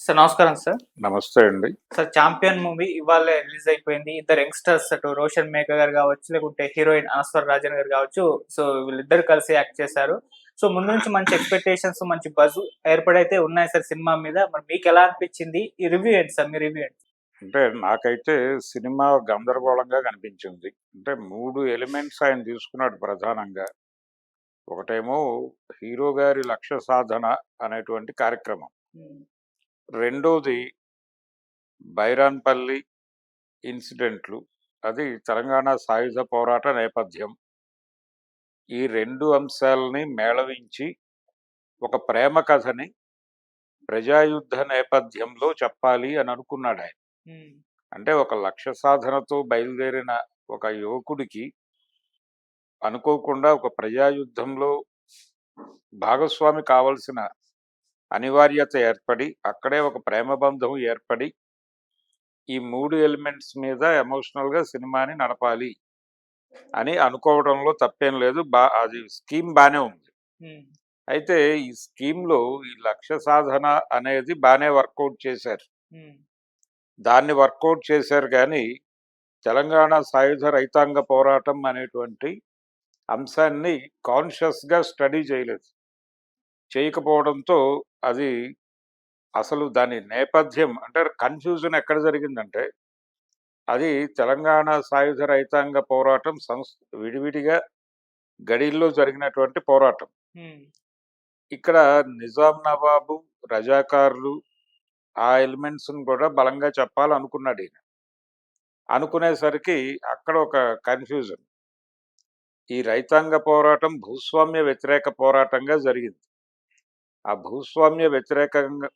Sir నమస్కారం sir. నమస్తే అండి. సార్ 'చాంపియన్' మూవీ ఇవాళే రిలీజ్ అయిపోయింది. ఇద్దరు యంగ్‌స్టర్స్ అటు 'రోషన్ మేఘ' గారు గావచ్చు, లేకుంటే హీరోయిన్ 'అనస్వర రాజన్' గారు గావచ్చు. సో, వీళ్ళిద్దరూ కలిసి యాక్ట్ చేశారు. సో, ముందు నుంచి మంచి ఎక్స్‌పెక్టేషన్స్, మంచి బజ్ ఏర్పడైతే ఉన్నాయి సార్ సినిమా మీద. మరి మీకెలా అనిపిచ్చింది? ఈ రివ్యూ ఏంటి సార్? మీ రివ్యూ ఏంటి? అంటే నాకైతే సినిమా గందరగోళంగా కనిపించింది. అంటే 3 ఎలిమెంట్స్ ఆయన తీసుకున్నాడు ప్రధానంగా. ఒకటేమో హీరో గారి లక్ష్య సాధన అనేటువంటి కార్యక్రమం. హ్మ్. రెండోది బైరాన్‌పల్లి ఇన్సిడెంట్లు. అది తెలంగాణ సాయుధ పోరాట నేపథ్యం. ఈ 2 అంశాలని మేళవించి ఒక ప్రేమ కథని ప్రజాయుద్ధ నేపథ్యంలో చెప్పాలి అని అనుకున్నాడాయన. హ్మ్. అంటే ఒక లక్ష్య సాధనతో బయలుదేరిన ఒక యువకుడికి అనుకోకుండా ఒక ప్రజాయుద్ధంలో భాగస్వామి కావాల్సిన అనివార్యత ఏర్పడి, అక్కడే ఒక ప్రేమ బంధం ఏర్పడి, ఈ 3 ఎలిమెంట్స్ మీద ఎమోషనల్‌గా సినిమాని నడపాలి అని అనుకోవడంలో తప్పేం లేదు. అది స్కీమ్ బానే ఉంది. హ్మ్. అయితే ఈ స్కీమ్‌లో ఈ లక్ష్య సాధన అనేది బానే వర్కౌట్ చేశారు. హ్మ్. దాన్ని వర్కౌట్ చేశారు గానీ, తెలంగాణ సాయుధ రైతాంగ పోరాటం అనేటువంటి అంశాన్ని కాన్షియస్‌గా స్టడీ చేయలేదు. చేయకపోవడంతో అది అసలు దాని నేపథ్యం అంటే కన్‌ఫ్యూజన్ ఎక్కడ జరిగిందంటే, అది తెలంగాణ సాయుధ రైతాంగ పోరాటం విడివిడిగా గడిల్లో జరిగినటువంటి పోరాటం. హ్మ్. ఇక్కడ నిజాం నవాబు, రజాకారులు ఆ ఎలిమెంట్స్‌ని కూడా బలంగా చెప్పాలనుకున్నాడీయన. అనుకునేసరికి అక్కడ ఒక కన్‌ఫ్యూజన్. ఈ రైతాంగ పోరాటం భూస్వామ్య వ్యతిరేక పోరాటంగా జరిగింది. ఆ భూస్వామ్య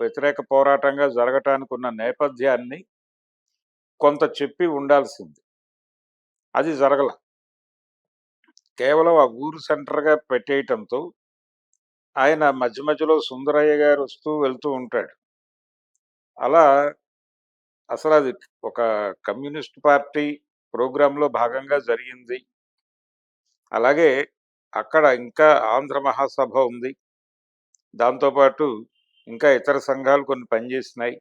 వ్యతిరేక పోరాటంగా జరగటానికున్న నేపథ్యాన్ని కొంత చెప్పి ఉండాల్సింది. అది జరగల. కేవలం ఆ ఊరు సెంటర్‌గా పెట్టేయటంతో ఆయన మధ్య మధ్యలో సుందరయ్య గారు వస్తూ వెళ్తూ ఉంటాడు. అలా అసలది ఒక కమ్యూనిస్ట్ పార్టీ ప్రోగ్రామ్‌లో భాగంగా జరిగింది. అలాగే అక్కడ ఇంకా ఆంధ్ర మహాసభ ఉంది. దాంతో పాటు ఇంకా ఇతర సంఘాలు కొన్ని పనిచేసినాయి.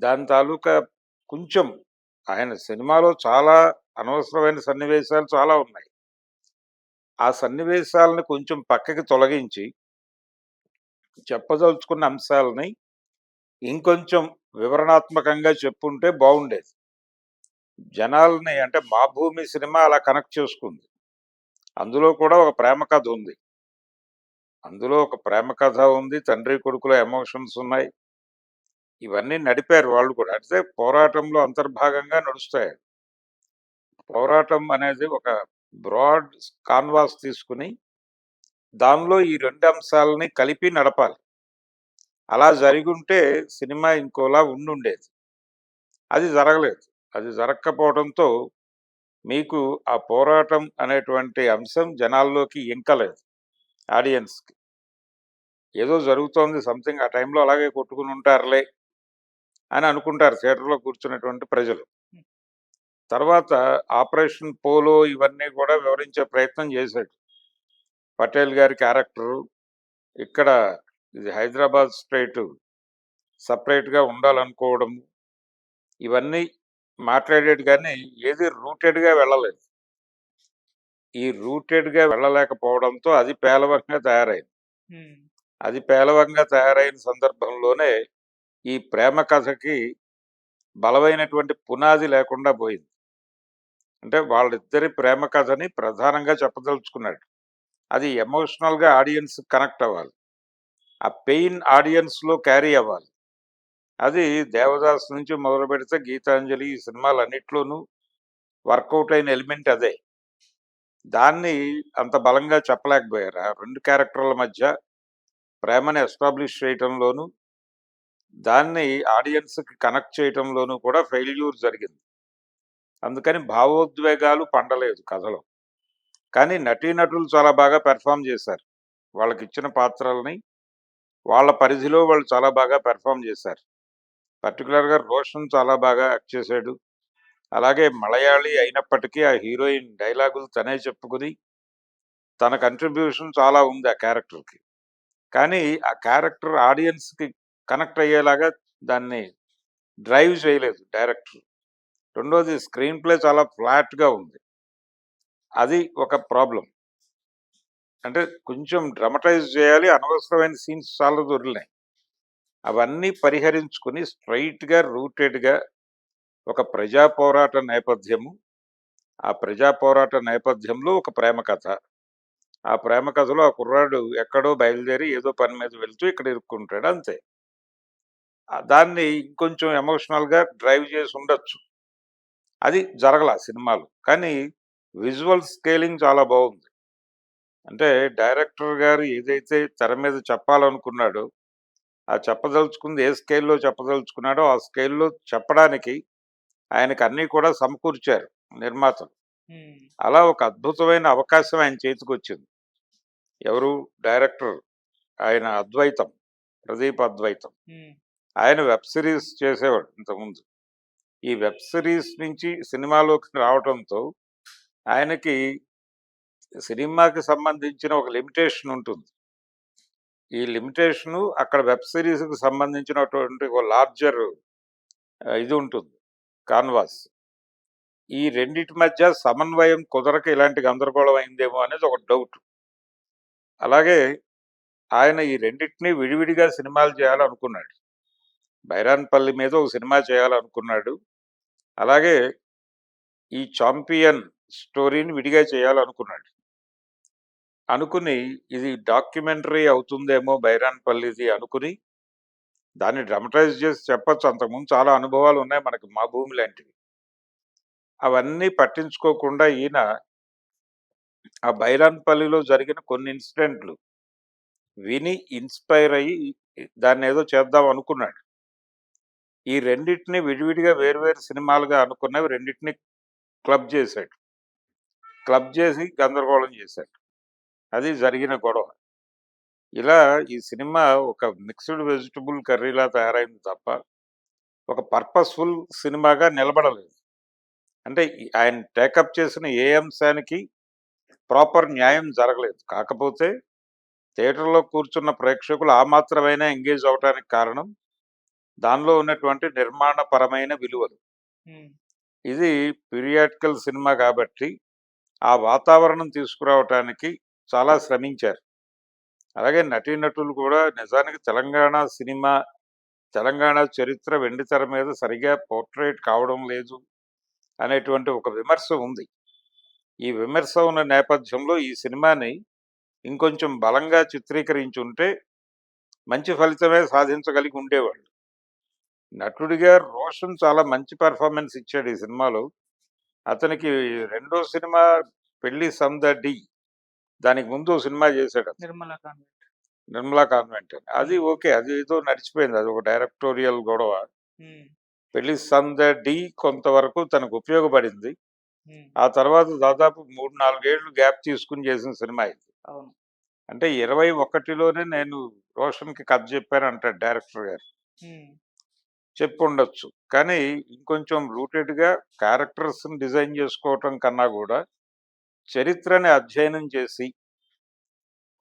దాని తాలూకా కొంచెం ఆయన సినిమాలో చాలా అనవసరమైన సన్నివేశాలు చాలా ఉన్నాయి. ఆ సన్నివేశాలను కొంచెం పక్కకి తొలగించి, చెప్పదలుచుకున్న అంశాలని ఇంకొంచెం వివరణాత్మకంగా చెప్పుంటే బావుండేది. జనాల్ని అంటే 'మా భూమి' సినిమా అలా కనెక్ట్ చేసుకుంది. అందులో కూడా ఒక ప్రేమ కథ ఉంది. అందులో ఒక ప్రేమ కథ ఉంది. తండ్రి కొడుకుల ఎమోషన్స్ ఉన్నాయి. ఇవన్నీ నడిపారు వాళ్ళు కూడా. అంటే పోరాటంలో అంతర్భాగంగా నడుస్తాయి. పోరాటం అనేది ఒక బ్రాడ్ కాన్వాస్ తీసుకుని, దానిలో ఈ 2 అంశాలని కలిపి నడపాలి. అలా జరిగుంటే సినిమా ఇంకోలా ఉండుండేది. అది జరగలేదు. అది జరక్కపోవడంతో మీకు ఆ పోరాటం అనేటువంటి అంశం జనాల్లోకి ఇంకలేదు ఆడియన్స్‌కి. ఏదో జరుగుతోంది సంథింగ్ ఆ టైంలో అలాగే కొట్టుకునుంటారులే అని అనుకుంటారు థియేటర్‌లో కూర్చున్నటువంటి ప్రజలు. తర్వాత 'ఆపరేషన్ పోలో' ఇవన్నీ కూడా వివరించే ప్రయత్నం చేశాడు. పటేల్ గారి క్యారెక్టరు, ఇక్కడ ఇది హైదరాబాద్ స్టేటు సెపరేట్‌గా ఉండాలనుకోవడం, ఇవన్నీ మాట్లాడాడు గానీ, ఏది రూటెడ్‌గా వెళ్ళలేదు. ఈ రూటెడ్‌గా వెళ్ళలేకపోవడంతో అది పేలవంగా తయారైంది. హ్మ్. అది పేలవంగా తయారైన సందర్భంలోనే, ఈ ప్రేమ కథకి బలమైనటువంటి పునాది లేకుండా పోయింది. అంటే వాళ్ళిద్దరి ప్రేమ కథని ప్రధానంగా చెప్పదలుచుకున్నాడు. అది ఎమోషనల్‌గా ఆడియన్స్ కనెక్ట్ అవ్వాలి. ఆ పెయిన్ ఆడియన్స్‌లో క్యారీ అవ్వాలి. అది 'దేవదాసు' నుంచి మొదలుపెడితే 'గీతాంజలి' ఈ సినిమాలన్నిట్లోనూ వర్కౌట్ అయిన ఎలిమెంట్ అదే. దాన్ని అంత బలంగా చెప్పలేకపోయారు. ఆ 2 క్యారెక్టర్ల మధ్య ప్రేమని ఎస్టాబ్లిష్ చేయటంలోనూ, దాన్ని ఆడియన్స్‌కి కనెక్ట్ చేయటంలోనూ కూడా ఫెయిల్యూర్ జరిగింది. అందుకని భావోద్వేగాలు పండలేదు కథలో. కానీ నటీనటులు చాలా బాగా పెర్ఫార్మ్ చేశారు. వాళ్ళకిచ్చిన పాత్రలని వాళ్ళ పరిధిలో వాళ్ళు చాలా బాగా పెర్ఫార్మ్ చేశారు. పర్టిక్యులర్‌గా 'రోషన్' చాలా బాగా యాక్ట్ చేశాడు. అలాగే మలయాళీ అయినప్పటికీ ఆ హీరోయిన్ డైలాగులు తనే చెప్పుకుని, తన కంట్రిబ్యూషన్ చాలా ఉంది ఆ క్యారెక్టర్‌కి. కానీ ఆ క్యారెక్టర్ ఆడియన్స్‌కి కనెక్ట్ అయ్యేలాగా దాన్ని డ్రైవ్ చేయలేదు డైరెక్టర్. రెండోది స్క్రీన్ ప్లే చాలా ఫ్లాట్‌గా ఉంది. అది ఒక ప్రాబ్లమ్. అంటే కొంచెం డ్రమటైజ్ చేయాలి. అనవసరమైన సీన్స్ చాలా దొర్లినాయి. అవన్నీ పరిహరించుకొని స్ట్రెయిట్‌గా, రూటెడ్‌గా ఒక ప్రజా పోరాట నేపథ్యము. ఆ ప్రజా పోరాట నేపథ్యంలో ఒక ప్రేమ కథ. ఆ ప్రేమ కథలో ఆ కుర్రాడు ఎక్కడో బయలుదేరి ఏదో పని మీద వెళ్తూ ఇక్కడ ఇరుక్కుంటాడు అంతే. దాన్ని ఇంకొంచెం ఎమోషనల్‌గా డ్రైవ్ చేసి ఉండొచ్చు. అది జరగల సినిమాలో. కానీ విజువల్ స్కేలింగ్ చాలా బావుంది. అంటే డైరెక్టర్ గారు ఏదైతే తెర మీద చెప్పాలనుకున్నాడో, ఆ చెప్పదలుచుకుంది ఏ స్కేల్‌లో చెప్పదలుచుకున్నాడో, ఆ స్కేల్‌లో చెప్పడానికి ఆయనకు అన్నీ కూడా సమకూర్చారు నిర్మాతలు. హ్మ్. అలా ఒక అద్భుతమైన అవకాశం ఆయన చేతికొచ్చింది. ఎవరు? డైరెక్టర్ ఆయన అద్వైతం. ప్రదీప్ అద్వైతం. హ్మ్. ఆయన వెబ్ సీరీస్ చేసేవాడు ఇంతకుముందు. ఈ వెబ్ సీరీస్ నుంచి సినిమాలోకి రావటంతో ఆయనకి సినిమాకి సంబంధించిన ఒక లిమిటేషన్ ఉంటుంది. ఈ లిమిటేషను అక్కడ వెబ్ సీరీస్‌కి సంబంధించినటువంటి ఒక లార్జర్ ఇది ఉంటుంది. కాన్వాస్. ఈ రెండిటి మధ్య సమన్వయం కుదరక ఇలాంటి గందరగోళం అయిందేమో అనేది ఒక డౌట్. అలాగే ఆయన ఈ రెండిటిని విడివిడిగా సినిమాలు చేయాలనుకున్నాడు. 'బైరాన్పల్లి' మీద ఒక సినిమా చేయాలనుకున్నాడు. అలాగే ఈ 'చాంపియన్' స్టోరీని విడిగా చేయాలనుకున్నాడు. అనుకుని ఇది డాక్యుమెంటరీ అవుతుందేమో 'బైరాన్పల్లిది' అనుకుని దాన్ని డ్రమటైజ్ చేసి చెప్పొచ్చు. అంతకుముందు చాలా అనుభవాలు ఉన్నాయి మనకి 'మా భూమి' లాంటివి. అవన్నీ పట్టించుకోకుండా ఈయన ఆ బైరాన్పల్లిలో జరిగిన కొన్ని ఇన్సిడెంట్లు విని ఇన్స్పైర్ అయ్యి దాన్నేదో చేద్దాం అనుకున్నాడు. ఈ రెండిటిని విడివిడిగా వేరు సినిమాలుగా అనుకున్నవి రెండిటిని క్లబ్ చేశాడు. క్లబ్ చేసి గందరగోళం చేశాడు. అది జరిగిన గొడవ. ఇలా ఈ సినిమా ఒక మిక్స్డ్ వెజిటబుల్ కర్రీలా తయారైంది తప్ప, ఒక పర్పస్‌ఫుల్ సినిమాగా నిలబడలేదు. అంటే ఆయన టేకప్ చేసిన ఏ అంశానికి ప్రాపర్ న్యాయం జరగలేదు. కాకపోతే థియేటర్‌లో కూర్చున్న ప్రేక్షకులు ఆ మాత్రమైనా ఎంగేజ్ అవ్వటానికి కారణం, దానిలో ఉన్నటువంటి నిర్మాణపరమైన విలువలు. హ్మ్. ఇది పీరియాడికల్ సినిమా కాబట్టి, ఆ వాతావరణం తీసుకురావటానికి చాలా శ్రమించారు. అలాగే నటీనటులు కూడా నిజానికి తెలంగాణ సినిమా, తెలంగాణ చరిత్ర వెండితెర మీద సరిగ్గా పోర్ట్రేట్ కావడం లేదు అనేటువంటి ఒక విమర్శ ఉంది. ఈ విమర్శ ఉన్న నేపథ్యంలో ఈ సినిమాని ఇంకొంచెం బలంగా చిత్రీకరించుంటే మంచి ఫలితమే సాధించగలిగి ఉండేవాళ్ళు. నటుడిగా రోషన్ చాలా మంచి పెర్ఫార్మన్స్ ఇచ్చాడు ఈ సినిమాలో. అతనికి రెండో సినిమా 'పెళ్లి సందడి' దానికి ముందు ఓ సినిమా చేశాడు అతను. 'నిర్మలా కాన్వెంట్'. 'నిర్మలా కాన్వెంట్' అని. అది హ్మ్. ఓకే. అది ఏదో నడిచిపోయింది. అది ఒక డైరెక్టోరియల్ గొడవ. హ్మ్. 'పెళ్లి సందడి' కొంతవరకు తనకు ఉపయోగపడింది. హ్మ్. ఆ తర్వాత దాదాపు 3, 4 ఏళ్ళు గ్యాప్ తీసుకొని చేసిన సినిమా ఇది. అవును. అంటే 21లోనే నేను రోషన్‌కి కథ చెప్పానంటాడు డైరెక్టర్ గారు. హ్మ్. చెప్పుండొచ్చు. కానీ ఇంకొంచెం రూటెడ్‌గా క్యారెక్టర్స్‌ని డిజైన్ చేసుకోవటం కన్నా గూడా, చరిత్రని అధ్యయనం చేసి,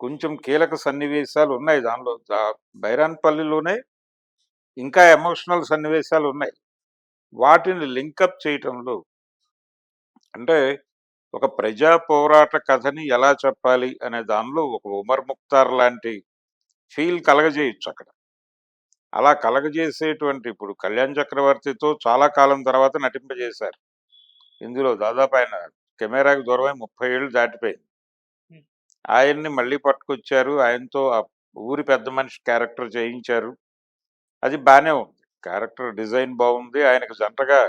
కొంచెం కీలక సన్నివేశాలున్నాయి దానిలో. 'బైరాన్పల్లిలోనే' ఇంకా ఎమోషనల్ సన్నివేశాలున్నాయి. వాటిని లింకప్ చేయటంలో అంటే, ఒక ప్రజా పోరాట కథని ఎలా చెప్పాలి అనే దానిలో ఒక 'ఉమర్ ముఖ్తార్' లాంటి ఫీల్ కలగజేయొచ్చక్కడ. అలా కలగజేసేటువంటి ఇప్పుడు 'కళ్యాణ్ చక్రవర్తితో' చాలా కాలం తర్వాత నటింపజేశారు. ఇందులో దాదాపు ఆయన కెమెరాకి దూరమై 30 ఏళ్ళు దాటిపోయింది. హ్మ్. ఆయన్ని మళ్ళీ పట్టుకొచ్చారు. ఆయనతో ఆ ఊరి పెద్ద మనిషి క్యారెక్టర్ చేయించారు. అది బానే ఉంది. క్యారెక్టర్ డిజైన్ బావుంది. ఆయనకు జంటగా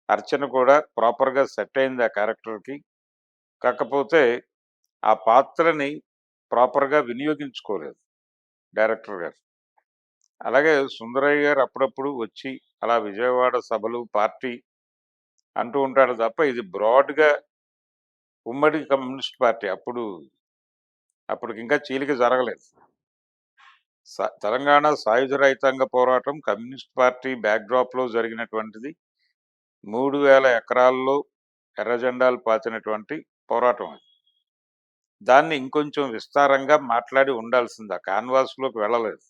అర్చన కూడా ప్రాపర్‌గా సెట్ అయింది ఆ క్యారెక్టర్‌కి. కాకపోతే ఆ పాత్రని ప్రాపర్‌గా వినియోగించుకోలేదు డైరెక్టర్ గారు. అలాగే సుందరయ్య గారు అప్పుడప్పుడు వచ్చి అలా విజయవాడ సభలు, పార్టీ అంటూ ఉంటాడు తప్ప ఇది బ్రాడ్‌గా ఉమ్మడి కమ్యూనిస్ట్ పార్టీ అప్పటికింకా చీలిక జరగలేదు. తెలంగాణ సాయుధ రైతాంగ పోరాటం కమ్యూనిస్ట్ పార్టీ బ్యాక్‌డ్రాప్‌లో జరిగినటువంటిది. 3000 ఎకరాల్లో ఎర్ర జెండాలు పాతినటువంటి పోరాటం అది. దాన్ని ఇంకొంచెం విస్తారంగా మాట్లాడి ఉండాల్సింది. ఆ కాన్వాస్‌లోకి వెళ్ళలేదు.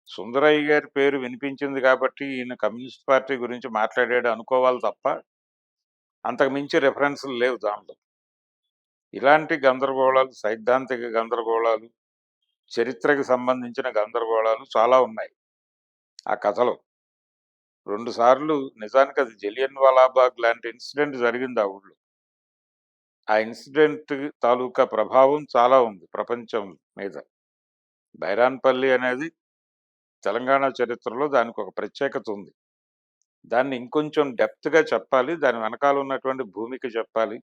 సుందరయ్య గారి పేరు వినిపించింది కాబట్టి ఈయన కమ్యూనిస్ట్ పార్టీ గురించి మాట్లాడాడు అనుకోవాలి తప్ప అంతకు మించి రెఫరెన్స్లు లేవు దాంట్లో. ఇలాంటి గందరగోళాలు, సైద్ధాంతిక గందరగోళాలు, చరిత్రకి సంబంధించిన గందరగోళాలు చాలా ఉన్నాయి ఆ కథలో. 2 సార్లు నిజానికి అది జలియన్ వాలాబాగ్ లాంటి ఇన్సిడెంట్ జరిగింది ఆ ఊళ్ళో. ఆ ఇన్సిడెంట్ తాలూకా ప్రభావం చాలా ఉంది ప్రపంచం మీద. బైరాన్పల్లి అనేది తెలంగాణ చరిత్రలో దానికి ఒక ప్రత్యేకత ఉంది. దాన్ని ఇంకొంచెం డెప్త్‌గా చెప్పాలి. దాని వెనకాల ఉన్నటువంటి భూమిక చెప్పాలి.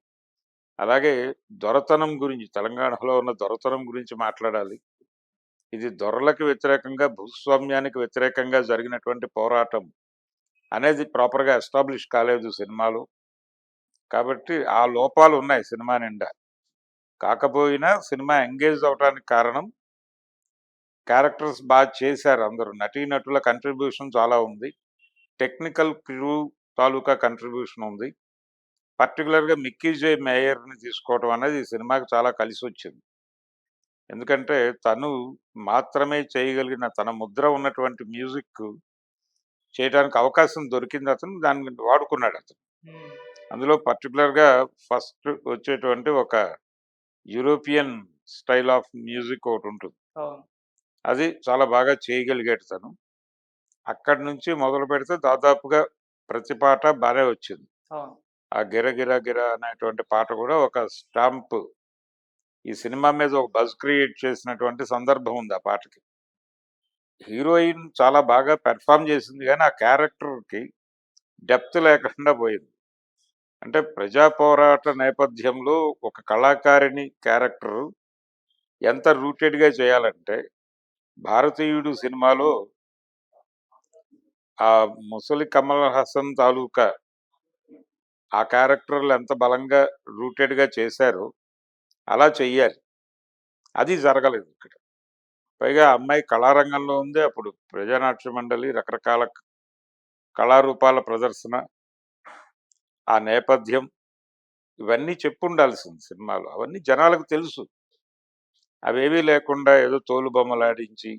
అలాగే దొరతనం గురించి, తెలంగాణలో ఉన్న దొరతనం గురించి మాట్లాడాలి. ఇది దొరలకు వ్యతిరేకంగా, భూస్వామ్యానికి వ్యతిరేకంగా జరిగినటువంటి పోరాటం అనేది ప్రాపర్‌గా ఎస్టాబ్లిష్ కాలేదు సినిమాలో. కాబట్టి ఆ లోపాలు ఉన్నాయి సినిమా నిండా. కాకపోయినా సినిమా ఎంగేజ్ అవ్వటానికి కారణం క్యారెక్టర్స్ చేశారు అందరూ. నటీనటుల కంట్రిబ్యూషన్ చాలా ఉంది. టెక్నికల్ క్రూ తాలూకా కంట్రిబ్యూషన్ ఉంది. పర్టిక్యులర్‌గా మిక్కీ జే మేయర్‌ని తీసుకోవడం అనేది ఈ సినిమాకి చాలా కలిసొచ్చింది. ఎందుకంటే తను మాత్రమే చేయగలిగిన తన ముద్ర ఉన్నటువంటి మ్యూజిక్ చేయడానికి అవకాశం దొరికింది అతను. దాన్ని వాడుకున్నాడతను. హ్మ్. అందులో పర్టిక్యులర్‌గా ఫస్ట్ వచ్చేటువంటి ఒక యూరోపియన్ స్టైల్ ఆఫ్ మ్యూజిక్ ఒకటుంటుంది. అవును. అది చాలా బాగా చేయగలిగాడు తను. అక్కడి నుంచి మొదలుపెడితే దాదాపుగా ప్రతి పాట బానే వచ్చింది. అవును. ఆ 'గిర గిర గిర' అనేటువంటి పాట కూడా ఒక స్టాంప్ ఈ సినిమా మీద ఒక బజ్ క్రియేట్ చేసినటువంటి సందర్భం ఉంది ఆ పాటకి. హీరోయిన్ చాలా బాగా పెర్ఫార్మ్ చేసింది గానీ, ఆ క్యారెక్టర్‌కి డెప్త్ లేకుండా పోయింది. అంటే ప్రజా పోరాట నేపథ్యంలో ఒక కళాకారిణి క్యారెక్టరు ఎంత రూటెడ్‌గా చేయాలంటే, 'భారతీయుడు' సినిమాలో ఆ ముసలి కమల్ హాసన్ తాలూకా ఆ క్యారెక్టర్‌లు ఎంత బలంగా రూటెడ్‌గా చేశారో అలా చెయ్యాలి. అది జరగలేదు ఇక్కడ. పైగా ఆ అమ్మాయి కళారంగంలో ఉంది. అప్పుడు ప్రజానాట్య మండలి, రకరకాల కళారూపాల ప్రదర్శన, ఆ నేపథ్యం ఇవన్నీ చెప్పుండాల్సింది సినిమాలో. అవన్నీ జనాలకు తెలుసు. అవేవీ లేకుండా ఏదో తోలుబొమ్మలాడించి,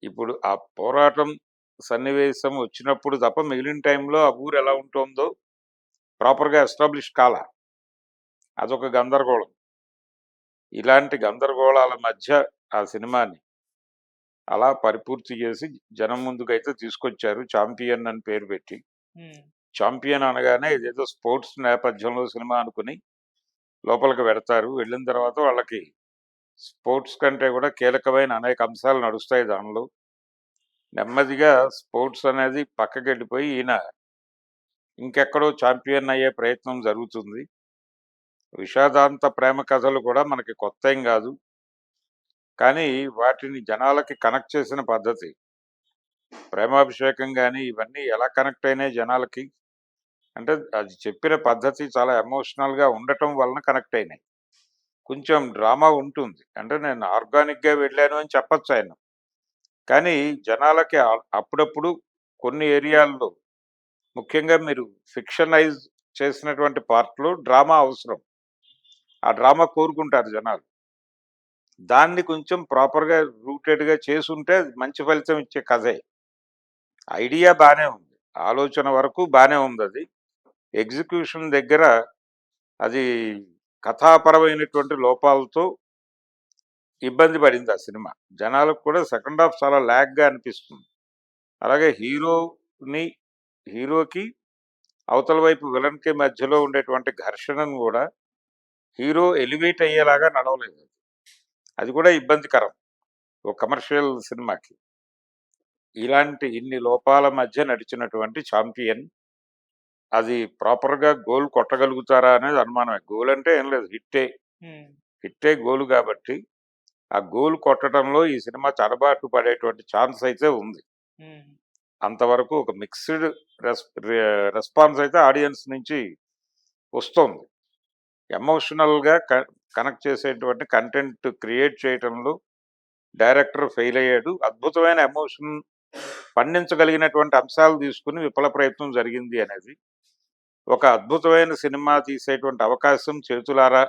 ఇప్పుడు ఆ పోరాటం సన్నివేశం వచ్చినప్పుడు తప్ప మిగిలిన టైంలో ఆ ఊరు ఎలా ఉంటుందో ప్రాపర్‌గా ఎస్టాబ్లిష్ కాలా. అదొక గందరగోళం. ఇలాంటి గందరగోళాల మధ్య ఆ సినిమాని అలా పరిపూర్తి చేసి జనం ముందుకైతే తీసుకొచ్చారు. 'చాంపియన్' అని పేరు పెట్టి. హ్మ్. 'చాంపియన్' అనగానే ఇదేదో స్పోర్ట్స్ నేపథ్యంలో సినిమా అనుకుని లోపలికి వెడతారు. వెళ్ళిన తర్వాత వాళ్ళకి స్పోర్ట్స్ కంటే కూడా కీలకమైన అనేక అంశాలు నడుస్తాయి దానిలో. నెమ్మదిగా స్పోర్ట్స్ అనేది పక్కకెళ్ళిపోయి ఈయన ఇంకెక్కడో ఛాంపియన్ అయ్యే ప్రయత్నం జరుగుతుంది. విషాదాంత ప్రేమ కథలు కూడా మనకి కొత్తేం గాదు. కానీ వాటిని జనాలకి కనెక్ట్ చేసిన పద్ధతి, ప్రేమాభిషేకం గాని ఇవన్నీ ఎలా కనెక్ట్ అయినాయి జనాలకి అంటే అది చెప్పిన పద్ధతి చాలా ఎమోషనల్‌గా ఉండటం వలన కనెక్ట్ అయినాయి. కొంచెం డ్రామా ఉంటుంది. అంటే నేను ఆర్గానిక్‌గా వెళ్ళాను అని చెప్పొచ్చాయన. కానీ జనాలకి అప్పుడప్పుడు కొన్ని ఏరియాల్లో ముఖ్యంగా మీరు ఫిక్షనైజ్ చేసినటువంటి పార్ట్‌లో డ్రామా అవసరం. ఆ డ్రామా కోరుకుంటారు జనాలు. దాన్ని కొంచెం ప్రాపర్‌గా రూటెడ్‌గా చేసుంటే అది మంచి ఫలితం ఇచ్చే కథే. ఐడియా బానే ఉంది. ఆలోచన వరకు బానే ఉందది. ఎగ్జిక్యూషన్ దగ్గర అది కథాపరమైనటువంటి లోపాలతో ఇబ్బంది పడింది ఆ సినిమా. జనాలకు కూడా సెకండ్ హాఫ్ చాలా ల్యాగ్‌గా అనిపిస్తుంది. అలాగే హీరోకి అవతల వైపు విలన్‌కి మధ్యలో ఉండేటువంటి ఘర్షణను గూడా హీరో ఎలివేట్ అయ్యేలాగా నడవలేదు. అది కూడా ఇబ్బందికరం. ఒక కమర్షియల్ సినిమాకి. ఇలాంటి ఇన్ని లోపాల మధ్య నడిచినటువంటి 'చాంపియన్' అది ప్రాపర్‌గా గోల్ కొట్టగలుగుతారా అనేది అనుమానమే. గోల్ అంటే ఏం లేదు హిట్టే. హ్మ్. హిట్టే గోల్ గాబట్టి, ఆ గోల్ కొట్టడంలో ఈ సినిమా చడబాటు పడేటువంటి ఛాన్స్ అయితే ఉంది. హ్మ్. అంతవరకు ఒక మిక్స్‌డ్ రెస్పాన్స్ అయితే ఆడియన్స్ నుంచి వస్తోంది. ఎమోషనల్‌గా కనెక్ట్ చేసేటువంటి కంటెంట్ క్రియేట్ చేయటంలో డైరెక్టర్ ఫెయిల్ అయ్యాడు. అద్భుతమైన ఎమోషన్ పండించగలిగినటువంటి అంశాలు తీసుకొని విఫల ప్రయత్నం జరిగింది అనేది. ఒక అద్భుతమైన సినిమా తీసేటువంటి అవకాశం చేతులారా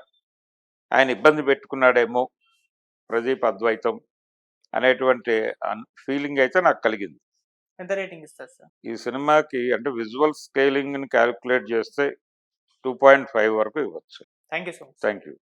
ఆయన ఇబ్బంది పెట్టుకున్నాడేమో ప్రదీప్ అద్వైతం అనేటువంటి ఫీలింగ్ అయితే నాకు కలిగింది. ఎంత రేటింగ్ ఇస్తారు సార్? ఈ సినిమాకి అంటే విజువల్ స్కేలింగ్ని క్యాలిక్యులేట్ చేస్తే 2.5 వరకు ఇవ్వచ్చు. Thank you so much. Thank you.